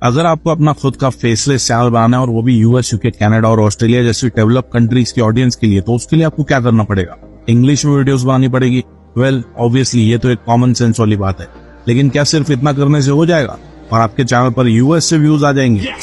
अगर आपको अपना खुद का फेसलेस चैनल बनाना है और वो भी यूएस, यूके, कनाडा और ऑस्ट्रेलिया जैसी डेवलप कंट्रीज की ऑडियंस के लिए, तो उसके लिए आपको क्या करना पड़ेगा? इंग्लिश में वीडियोस बनानी पड़ेगी। वेल ऑब्वियसली ये तो एक कॉमन सेंस वाली बात है, लेकिन क्या सिर्फ इतना करने से हो जाएगा और आपके चैनल पर यूएस से व्यूज आ जाएंगे?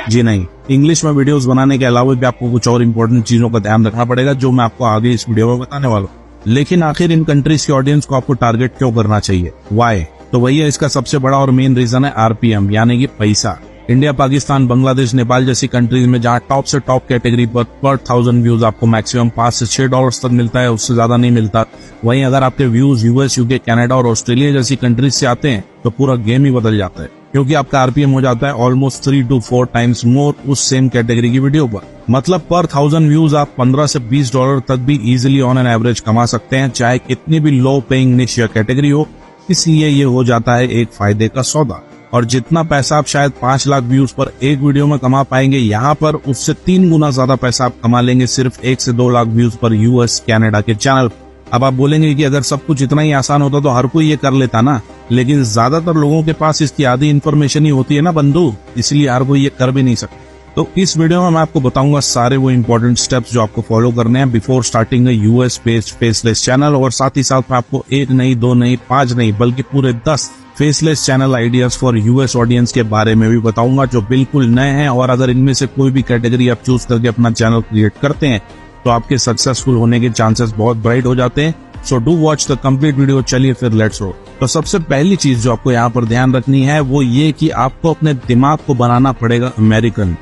जी नहीं, इंग्लिश में वीडियोस बनाने के अलावा भी आपको कुछ और इम्पोर्टेंट चीजों का ध्यान रखना पड़ेगा, जो मैं आपको आगे इस वीडियो में बताने वाला हूँ। लेकिन आखिर इन कंट्रीज की ऑडियंस को आपको टारगेट क्यों करना चाहिए? वाई? तो वही है इसका सबसे बड़ा और मेन रीजन है आरपीएम, यानी कि पैसा। इंडिया, पाकिस्तान, बांग्लादेश, नेपाल जैसी कंट्रीज में जहां टॉप से टॉप कैटेगरी पर 1000 व्यूज आपको मैक्सिमम 5 से 6 डॉलर तक मिलता है, उससे ज्यादा नहीं मिलता। वहीं अगर आपके व्यूज यूएस, यूके, कनाडा और ऑस्ट्रेलिया जैसी कंट्रीज से आते हैं तो पूरा गेम ही बदल जाता है, क्योंकि आपका आरपीएम हो जाता है ऑलमोस्ट 3 to 4 टाइम्स मोर उस सेम कैटेगरी की वीडियो पर। मतलब पर 1000 व्यूज आप 15 से 20 डॉलर तक भी इजिली ऑन एन एवरेज कमा सकते हैं, चाहे कितनी भी लो पेइंग निश या कैटेगरी हो। इसलिए ये हो जाता है एक फायदे का सौदा। और जितना पैसा आप शायद 5 लाख व्यूज पर एक वीडियो में कमा पाएंगे, यहाँ पर उससे 3 गुना ज्यादा पैसा आप कमा लेंगे सिर्फ 1 से 2 लाख व्यूज पर यूएस, कनाडा के चैनल। अब आप बोलेंगे कि अगर सब कुछ इतना ही आसान होता तो हर कोई ये कर लेता ना, लेकिन ज्यादातर लोगों के पास इसकी आधी इन्फॉर्मेशन ही होती है ना बंधु, इसलिए हर कोई ये कर भी नहीं सकता। तो इस वीडियो में मैं आपको बताऊंगा सारे वो इम्पोर्टेंट स्टेप्स जो आपको फॉलो करने हैं before starting a US based faceless channel, और साथ ही साथ मैं आपको 1 नहीं, 2 नहीं, 5 नहीं, बल्कि पूरे 10 faceless channel ideas for US audience के बारे में भी बताऊंगा, जो बिल्कुल नए हैं। और अगर इनमें से कोई भी कैटेगरी आप चूज करके अपना चैनल क्रिएट करते हैं तो आपके सक्सेसफुल होने के चांसेस बहुत ब्राइट हो जाते हैं। So do watch the complete video. चलिए फिर लेट्स गो। तो सबसे पहली चीज जो आपको यहाँ पर ध्यान रखनी है वो ये कि आपको अपने दिमाग को बनाना पड़ेगा अमेरिकन।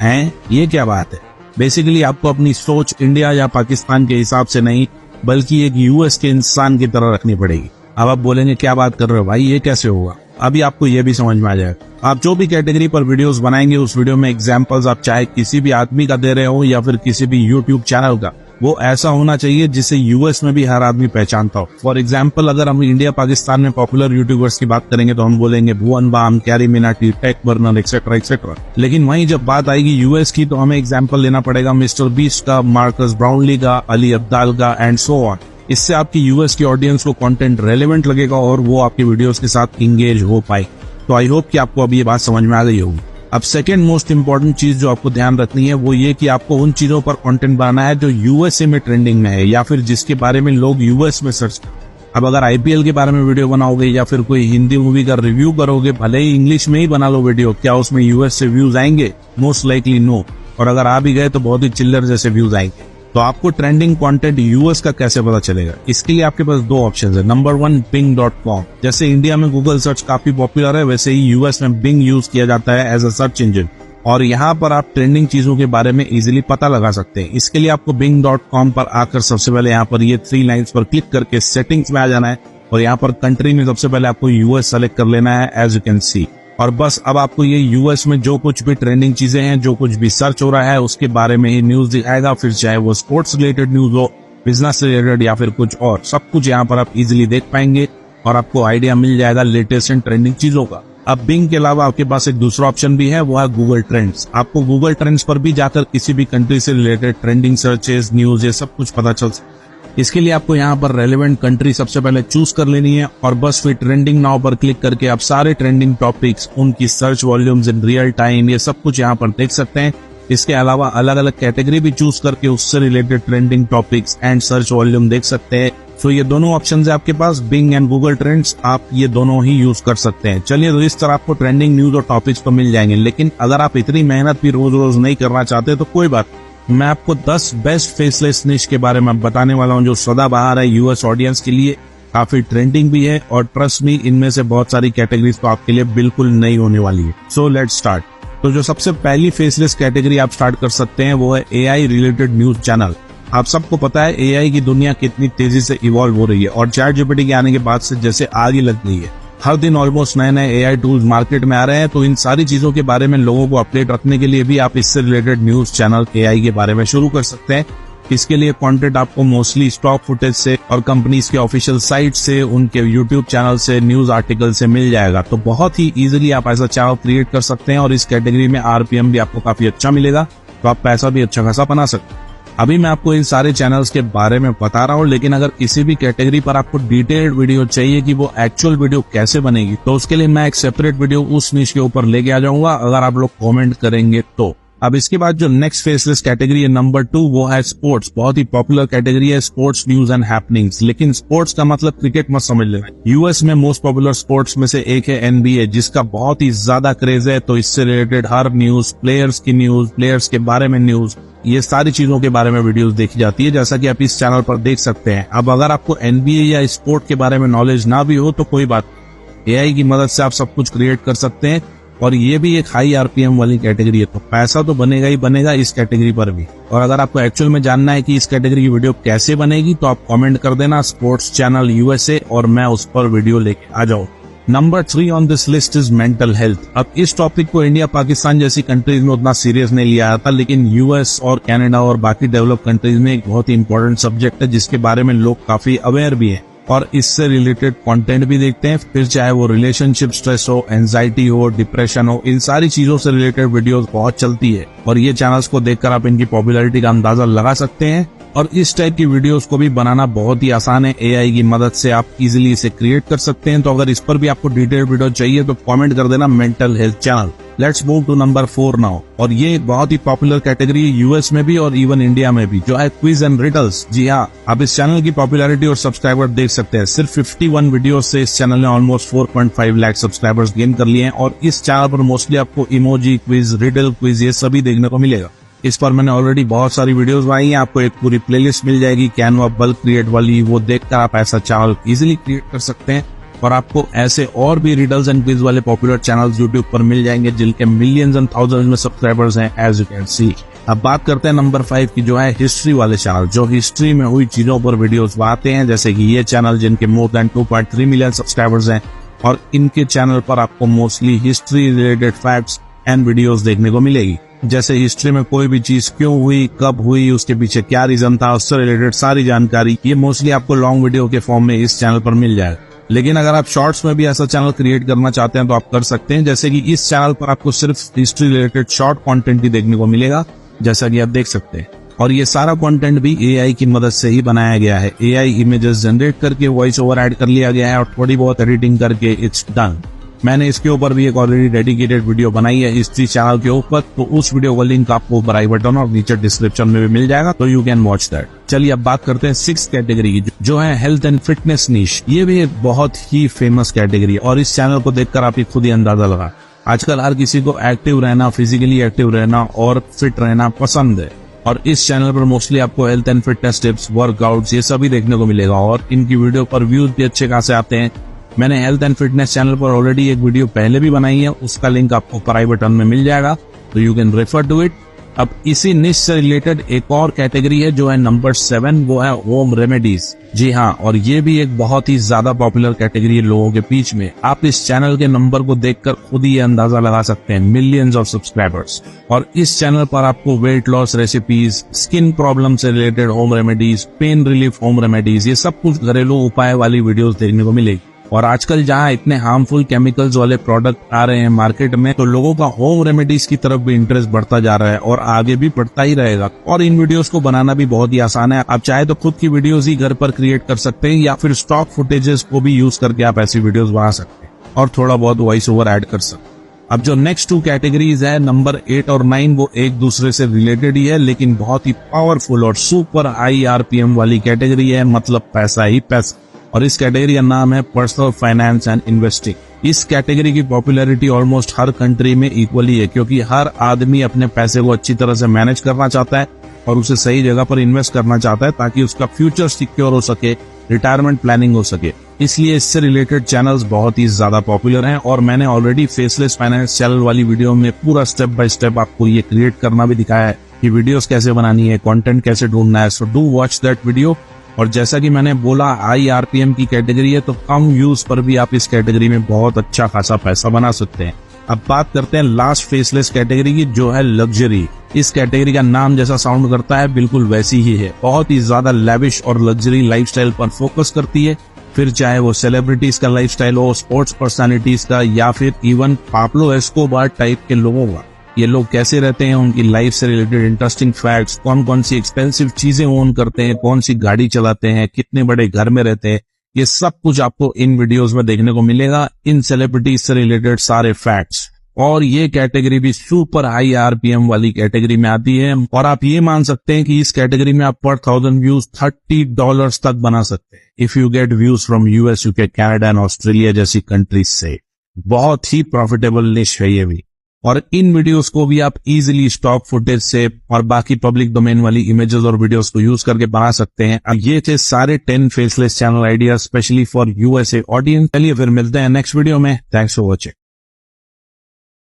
हैं? ये क्या बात है? बेसिकली आपको अपनी सोच इंडिया या पाकिस्तान के हिसाब से नहीं, बल्कि एक यूएस के इंसान की तरह रखनी पड़ेगी। अब आप बोलेंगे क्या बात कर रहे हो भाई, ये कैसे होगा? अभी आपको ये भी समझ में आ जाएगा। आप जो भी कैटेगरी पर वीडियोस बनाएंगे उस वीडियो में एग्जांपल्स आप चाहे किसी भी आदमी का दे रहे हो या फिर किसी भी यूट्यूब चैनल का, वो ऐसा होना चाहिए जिसे यूएस में भी हर आदमी पहचानता हो। फॉर एग्जाम्पल अगर हम इंडिया पाकिस्तान में पॉपुलर यूट्यूबर्स की बात करेंगे तो हम बोलेंगे भुवन बाम, कैरी मिनाटी, टेक बर्नर, एक्सेट्रा एक्सेट्रा। लेकिन वहीं जब बात आएगी यूएस की तो हमें एग्जाम्पल लेना पड़ेगा मिस्टर बीस्ट का, मार्कस ब्राउनली का, अली अब्दाल का एंड सो ऑन। इससे आपकी यूएस की ऑडियंस को कंटेंट रेलेवेंट लगेगा और वो आपकी वीडियोस के साथ इंगेज हो पाए। तो आई होप कि आपको अभी ये बात समझ में आ गई होगी। अब सेकेंड मोस्ट इम्पोर्टेंट चीज जो आपको ध्यान रखनी है वो ये कि आपको उन चीजों पर कंटेंट बनाना है जो यूएसए में ट्रेंडिंग में है या फिर जिसके बारे में लोग यूएस में सर्च करते हैं। अब अगर आईपीएल के बारे में वीडियो बनाओगे या फिर कोई हिंदी मूवी का रिव्यू करोगे, भले ही इंग्लिश में ही बना लो वीडियो, क्या उसमें यूएस से व्यूज आएंगे? Most likely no. और अगर आ भी गए तो बहुत ही चिल्लर जैसे व्यूज आएंगे। तो आपको ट्रेंडिंग कंटेंट यूएस का कैसे पता चलेगा? इसके लिए आपके पास 2 ऑप्शन है। Number 1 bing.com। जैसे इंडिया में गूगल सर्च काफी पॉपुलर है, वैसे ही यूएस में बिंग यूज किया जाता है एज अ सर्च इंजन, और यहाँ पर आप ट्रेंडिंग चीजों के बारे में इजीली पता लगा सकते हैं। इसके लिए आपको bing.com पर आकर सबसे पहले यहाँ पर ये 3 लाइन्स पर क्लिक करके सेटिंग्स में आ जाना है और यहाँ पर कंट्री में सबसे पहले आपको यूएस सेलेक्ट कर लेना है एज यू कैन सी। और बस अब आपको ये यूएस में जो कुछ भी ट्रेंडिंग चीजें हैं, जो कुछ भी सर्च हो रहा है उसके बारे में ही न्यूज दिखाएगा, फिर चाहे वो स्पोर्ट्स रिलेटेड न्यूज हो, बिजनेस रिलेटेड या फिर कुछ और, सब कुछ यहाँ पर आप इजीली देख पाएंगे और आपको आइडिया मिल जाएगा लेटेस्ट एंड ट्रेंडिंग चीजों का। अब बिंग के अलावा आपके पास एक दूसरा ऑप्शन भी है, वो है गूगल ट्रेंड्स। आपको गूगल ट्रेंड्स पर भी जाकर किसी भी कंट्री से रिलेटेड ट्रेंडिंग सर्चेस, न्यूज, ये सब कुछ पता चल सकता है। इसके लिए आपको यहाँ पर रेलेवेंट कंट्री सबसे पहले चूज कर लेनी है और बस फिर ट्रेंडिंग नाउ पर क्लिक करके आप सारे ट्रेंडिंग टॉपिक्स, उनकी search volumes in real time, ये सब कुछ यहाँ पर देख सकते हैं। इसके अलावा अलग अलग कैटेगरी भी चूज करके उससे related trending topics and search volume देख सकते हैं। तो ये दोनों ऑप्शन है आपके पास, बिंग एंड गूगल ट्रेंड्स, आप ये दोनों ही यूज कर सकते हैं। चलिए, तो इस तरह आपको ट्रेंडिंग न्यूज और टॉपिक्स तो मिल जाएंगे, लेकिन अगर आप इतनी मेहनत भी रोज रोज नहीं करना चाहते तो कोई बात, मैं आपको 10 बेस्ट फेसलेस निश के बारे में बताने वाला हूं जो सदाबहार है यूएस ऑडियंस के लिए, काफी ट्रेंडिंग भी है और ट्रस्ट मी इनमें से बहुत सारी कैटेगरीज तो आपके लिए बिल्कुल नई होने वाली है। So let's start. तो जो सबसे पहली फेसलेस कैटेगरी आप स्टार्ट कर सकते हैं वो है एआई रिलेटेड न्यूज चैनल। आप सबको पता है एआई की दुनिया कितनी तेजी से इवॉल्व हो रही है और चैट जीपीटी के आने के बाद से जैसे आग ही लग गई है। हर दिन ऑलमोस्ट नए नए एआई टूल्स मार्केट में आ रहे हैं, तो इन सारी चीजों के बारे में लोगों को अपडेट रखने के लिए भी आप इससे रिलेटेड न्यूज चैनल एआई के बारे में शुरू कर सकते हैं। इसके लिए कंटेंट आपको मोस्टली स्टॉक फुटेज से और कंपनीज के ऑफिशियल साइट से, उनके यूट्यूब चैनल से, न्यूज आर्टिकल से मिल जाएगा। तो बहुत ही इजीली आप ऐसा चैनल क्रिएट कर सकते हैं और इस कैटेगरी में आरपीएम भी आपको काफी अच्छा मिलेगा, तो आप पैसा भी अच्छा खासा बना सकते हैं। अभी मैं आपको इन सारे चैनल्स के बारे में बता रहा हूँ, लेकिन अगर किसी भी कैटेगरी पर आपको डिटेल्ड वीडियो चाहिए कि वो एक्चुअल वीडियो कैसे बनेगी, तो उसके लिए मैं एक सेपरेट वीडियो उस निश के ऊपर लेके आ जाऊंगा, अगर आप लोग कमेंट करेंगे तो। अब इसके बाद जो नेक्स्ट फेसलेस कैटेगरी है नंबर 2, वो है स्पोर्ट्स। बहुत ही पॉपुलर कैटेगरी है स्पोर्ट्स न्यूज एंड हैपनिंग्स। लेकिन स्पोर्ट्स का मतलब क्रिकेट मत समझ लेना। यूएस में मोस्ट पॉपुलर स्पोर्ट्स में से एक है एनबीए, जिसका बहुत ही ज्यादा क्रेज है। तो इससे रिलेटेड हर न्यूज, प्लेयर्स की न्यूज, प्लेयर्स के बारे में न्यूज, ये सारी चीजों के बारे में वीडियोस देखी जाती है, जैसा कि आप इस चैनल पर देख सकते हैं। अब अगर आपको एनबीए या स्पोर्ट के बारे में नॉलेज ना भी हो तो कोई बात नहीं, एआई की मदद से आप सब कुछ क्रिएट कर सकते हैं। और ये भी एक हाई आरपीएम वाली कैटेगरी है, तो पैसा तो बनेगा ही बनेगा इस कैटेगरी पर भी। और अगर आपको एक्चुअल में जानना है कि इस कैटेगरी की वीडियो कैसे बनेगी, तो आप कमेंट कर देना स्पोर्ट्स चैनल यूएसए, और मैं उस पर वीडियो लेके आ जाऊँ। Number 3 on this list is mental health. अब इस टॉपिक को इंडिया, पाकिस्तान जैसी कंट्रीज में उतना सीरियस नहीं लिया जाता, लेकिन यूएस और कनाडा और बाकी डेवलप कंट्रीज में एक बहुत ही इंपॉर्टेंट सब्जेक्ट है, जिसके बारे में लोग काफी अवेयर भी हैं और इससे रिलेटेड कंटेंट भी देखते हैं। फिर चाहे वो रिलेशनशिप स्ट्रेस हो, एंजाइटी हो, डिप्रेशन हो, इन सारी चीजों से रिलेटेड वीडियोस बहुत चलती है। और ये चैनल्स को देखकर आप इनकी पॉपुलैरिटी का अंदाजा लगा सकते हैं। और इस टाइप की वीडियोस को भी बनाना बहुत ही आसान है, एआई की मदद से आप इजीली इसे क्रिएट कर सकते हैं। तो अगर इस पर भी आपको डिटेल्ड वीडियो चाहिए तो कमेंट कर देना mental health channel. Let's move to number 4 now. और ये बहुत ही पॉपुलर कैटेगरी है यूएस में भी और इवन इंडिया में भी, जो है क्विज एंड रिडल्स। जी हाँ, आप इस चैनल की पॉपुलैरिटी और सब्सक्राइबर देख सकते हैं। सिर्फ 51 वीडियो से इस चैनल ने ऑलमोस्ट 4.5 लाख सब्सक्राइबर्स गेन कर लिए हैं। और इस चैनल पर मोस्टली आपको इमोजी क्विज, रिडल क्विज, ये सभी देखने को मिलेगा। इस पर मैंने ऑलरेडी बहुत सारी वीडियोस बनाई हैं, आपको एक पूरी प्लेलिस्ट मिल जाएगी कैनवा बल्क क्रिएट वाली, वो देखकर आप ऐसा चैनल इजीली क्रिएट कर सकते हैं। और आपको ऐसे और भी रिडल्स एंड क्विज वाले पॉपुलर चैनल्स यूट्यूब पर मिल जाएंगे, जिनके मिलियंस एंड थाउजेंड्स में सब्सक्राइबर्स हैं, एज यू कैन सी। अब बात करते हैं नंबर 5 की, जो है हिस्ट्री वाले चैनल, जो हिस्ट्री में हुई चीजों पर वीडियोस बनाते हैं, जैसे कि ये चैनल, जिनके मोर देन 2.3 मिलियन सब्सक्राइबर्स हैं। और इनके चैनल पर आपको mostly history related facts and videos देखने को मिलेगी, जैसे हिस्ट्री में कोई भी चीज क्यों हुई, कब हुई, उसके पीछे क्या रीजन था, उससे रिलेटेड सारी जानकारी। ये मोस्टली आपको लॉन्ग वीडियो के फॉर्म में इस चैनल पर मिल जाएगा। लेकिन अगर आप शॉर्ट्स में भी ऐसा चैनल क्रिएट करना चाहते हैं तो आप कर सकते हैं, जैसे कि इस चैनल पर आपको सिर्फ हिस्ट्री रिलेटेड शॉर्ट कंटेंट ही देखने को मिलेगा, जैसा कि आप देख सकते हैं। और ये सारा कंटेंट भी एआई की मदद से ही बनाया गया है। एआई इमेजेस जनरेट करके वॉइस ओवर ऐड कर लिया गया है और थोड़ी बहुत एडिटिंग करके इट्स डन। मैंने इसके ऊपर भी एक ऑलरेडी डेडिकेटेड वीडियो बनाई है हिस्ट्री चैनल के ऊपर, तो उस वीडियो का लिंक आपको ऊपर आई बटन और नीचे डिस्क्रिप्शन में भी मिल जाएगा, तो यू कैन वॉच दैट। चलिए अब बात करते हैं 6th कैटेगरी की, जो है हेल्थ एंड फिटनेस नीश। ये भी एक बहुत ही फेमस कैटेगरी है और इस चैनल को देखकर आप खुद ही अंदाजा लगा, आजकल हर किसी को एक्टिव रहना, फिजिकली एक्टिव रहना और फिट रहना पसंद है। और इस चैनल पर मोस्टली आपको health and fitness tips, workouts, ये सभी देखने को मिलेगा। और इनकी वीडियो पर व्यूज भी अच्छे खासे आते हैं। मैंने हेल्थ एंड फिटनेस चैनल पर ऑलरेडी एक वीडियो पहले भी बनाई है, उसका लिंक आपको ऊपर आई बटन में मिल जाएगा, तो you can refer to it. अब इसी निश से रिलेटेड एक और कैटेगरी है, जो है नंबर 7, वो है होम रेमेडीज। जी हाँ, और ये भी एक बहुत ही ज्यादा पॉपुलर कैटेगरी है लोगों के बीच में। आप इस चैनल के नंबर को देखकर खुद ही अंदाजा लगा सकते हैं, मिलियंस ऑफ सब्सक्राइबर्स। और इस चैनल पर आपको weight loss recipes, skin problem से related home remedies, pain relief home remedies, ये सब कुछ घरेलू उपाय वाली वीडियोस देखने को मिलेगी। और आजकल जहाँ इतने हार्मफुल केमिकल्स वाले प्रोडक्ट आ रहे हैं मार्केट में, तो लोगों का होम रेमेडीज की तरफ भी इंटरेस्ट बढ़ता जा रहा है और आगे भी बढ़ता ही रहेगा। और इन वीडियोस को बनाना भी बहुत ही आसान है। आप चाहे तो खुद की वीडियोस ही घर पर क्रिएट कर सकते हैं, या फिर स्टॉक फुटेजेस को भी यूज करके आप ऐसी वीडियोस बना सकते हैं और थोड़ा बहुत वॉइस ओवर ऐड कर सकते हैं। अब जो नेक्स्ट 2 कैटेगरीज है, नंबर 8 और 9, वो एक दूसरे से रिलेटेड ही है, लेकिन बहुत ही पावरफुल और सुपर हाई आरपीएम वाली कैटेगरी है, मतलब पैसा ही पैसा। और इस कैटेगरी का नाम है पर्सनल फाइनेंस एंड इन्वेस्टिंग। इस कैटेगरी की पॉपुलैरिटी ऑलमोस्ट हर कंट्री में इक्वली है, क्योंकि हर आदमी अपने पैसे को अच्छी तरह से मैनेज करना चाहता है और उसे सही जगह पर इन्वेस्ट करना चाहता है, ताकि उसका फ्यूचर सिक्योर हो सके, रिटायरमेंट प्लानिंग हो सके। इसलिए इससे रिलेटेड चैनल्स बहुत ही ज्यादा पॉपुलर हैं। और मैंने ऑलरेडी फेसलेस फाइनेंस चैनल वाली वीडियो में पूरा स्टेप बाय स्टेप आपको ये क्रिएट करना भी दिखाया है कि वीडियोस कैसे बनानी है, कंटेंट कैसे ढूंढना है। So do watch that video. और जैसा कि मैंने बोला, हाई आरपीएम की कैटेगरी है, तो कम व्यूज पर भी आप इस कैटेगरी में बहुत अच्छा खासा पैसा बना सकते हैं। अब बात करते हैं लास्ट फेसलेस कैटेगरी की, जो है लग्जरी। इस कैटेगरी का नाम जैसा साउंड करता है, बिल्कुल वैसी ही है। बहुत ही ज्यादा लैविश और लग्जरी लाइफस्टाइल पर फोकस करती है, फिर चाहे वो सेलिब्रिटीज का लाइफस्टाइल हो, स्पोर्ट्स पर्सनालिटीज का, या फिर इवन पाब्लो एस्कोबार टाइप के लोगों का। ये लोग कैसे रहते हैं, उनकी लाइफ से रिलेटेड इंटरेस्टिंग फैक्ट्स, कौन कौन सी एक्सपेंसिव चीजें ओन करते हैं, कौन सी गाड़ी चलाते हैं, कितने बड़े घर में रहते हैं, ये सब कुछ आपको इन वीडियोस में देखने को मिलेगा। इन सेलिब्रिटीज से रिलेटेड सारे फैक्ट्स। और ये कैटेगरी भी सुपर हाई आरपीएम वाली कैटेगरी में आती है, और आप ये मान सकते हैं कि इस कैटेगरी में आप पर 1000 व्यूज $30 तक बना सकते हैं if you get views from US, UK, Canada and Australia जैसी कंट्रीज से। बहुत ही प्रॉफिटेबल निश है ये भी। और इन वीडियोस को भी आप इजीली स्टॉक फुटेज से और बाकी पब्लिक डोमेन वाली इमेजेस और वीडियोस को यूज करके बना सकते हैं। अब ये थे सारे 10 faceless channel idea specially for USA audience. चलिए फिर मिलते हैं नेक्स्ट वीडियो में। Thanks for watching.